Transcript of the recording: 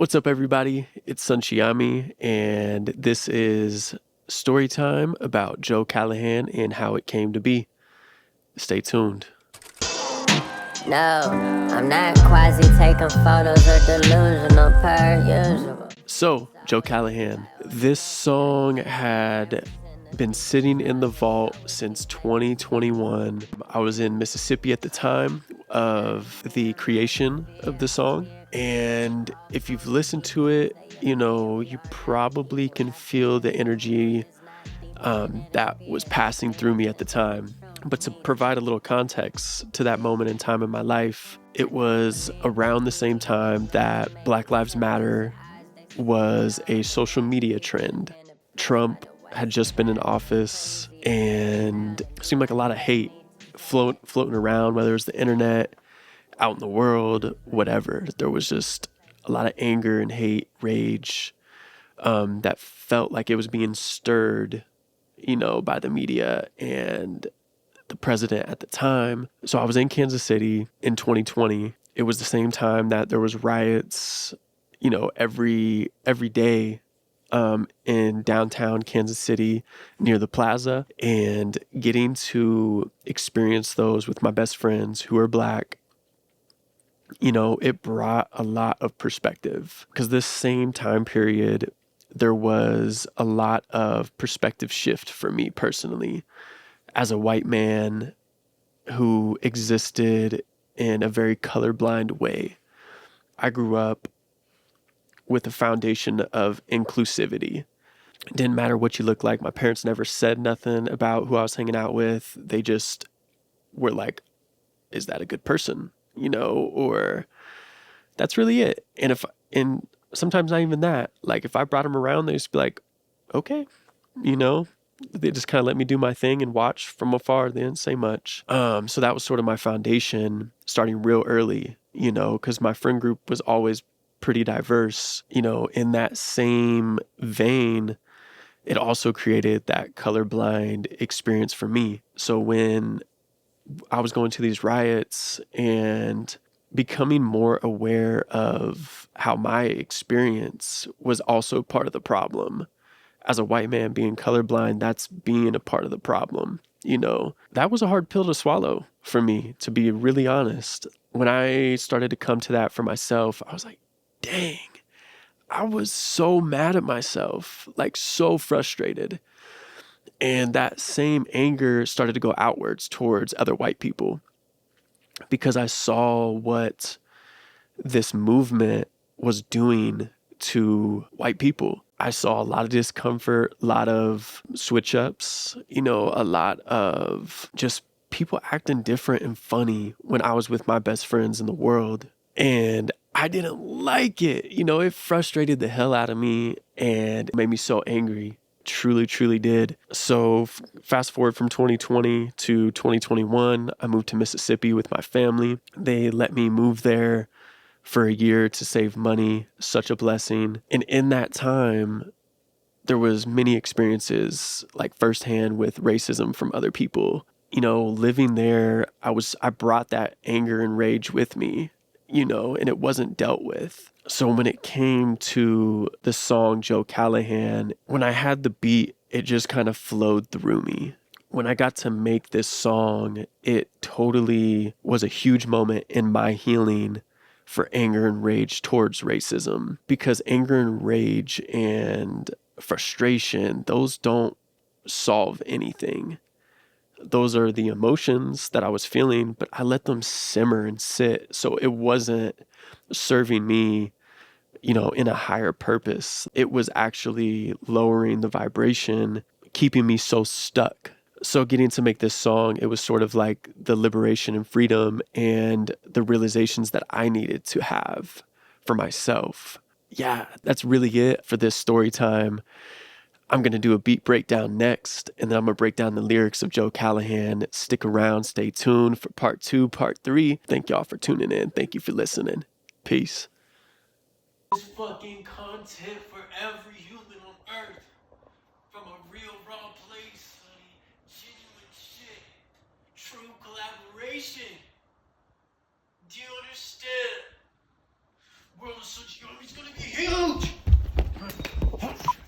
What's up, everybody? It's Sunchiyami, and this is story time about Joe Callihan and how it came to be. Stay tuned. No, I'm not quasi taking photos or delusional per usual. So, Joe Callihan, this song had been sitting in the vault since 2021. I was in Mississippi at the time of the creation of the song. And if you've listened to it, you probably can feel the energy that was passing through me at the time. But to provide a little context to that moment in time in my life, it was around the same time that Black Lives Matter was a social media trend. Trump had just been in office and it seemed like a lot of hate floating around, whether it was the internet, out in the world, whatever. There was just a lot of anger and hate, rage that felt like it was being stirred, by the media and the president at the time. So I was in Kansas City in 2020. It was the same time that there was riots, every day in downtown Kansas City near the plaza, and getting to experience those with my best friends who are Black. It brought a lot of perspective because this same time period, there was a lot of perspective shift for me personally as a white man who existed in a very colorblind way. I grew up with a foundation of inclusivity. It didn't matter what you looked like. My parents never said nothing about who I was hanging out with. They just were like, is that a good person? Or that's really it. And sometimes not even that. Like if I brought them around, they just be like, okay, they just kind of let me do my thing and watch from afar. They didn't say much. So that was sort of my foundation starting real early, because my friend group was always pretty diverse. In that same vein, it also created that colorblind experience for me. So when I was going to these riots and becoming more aware of how my experience was also part of the problem. As a white man being colorblind, that's being a part of the problem. That was a hard pill to swallow for me, to be really honest. When I started to come to that for myself, I was like, dang, I was so mad at myself, like so frustrated. And that same anger started to go outwards towards other white people because I saw what this movement was doing to white people. I saw a lot of discomfort, a lot of switch ups, a lot of just people acting different and funny when I was with my best friends in the world. And I didn't like it. It frustrated the hell out of me and made me so angry. Truly, truly did. So fast forward from 2020 to 2021, I moved to Mississippi with my family. They let me move there for a year to save money. Such a blessing. And in that time, there was many experiences like firsthand with racism from other people. Living there, I brought that anger and rage with me, and it wasn't dealt with. So when it came to the song Joe Callihan, when I had the beat, it just kind of flowed through me. When I got to make this song, it totally was a huge moment in my healing for anger and rage towards racism, because anger and rage and frustration, those don't solve anything. Those are the emotions that I was feeling, but I let them simmer and sit. So it wasn't serving me, in a higher purpose. It was actually lowering the vibration, keeping me so stuck. So getting to make this song, it was sort of like the liberation and freedom and the realizations that I needed to have for myself. Yeah, that's really it for this story time. I'm going to do a beat breakdown next, and then I'm going to break down the lyrics of Joe Callihan. Stick around, stay tuned for part 2, part 3. Thank y'all for tuning in. Thank you for listening. Peace. This fucking content for every human on earth. From a real raw place, honey. Genuine shit. True collaboration. Do you understand? World of Sunchiyami is gonna be huge.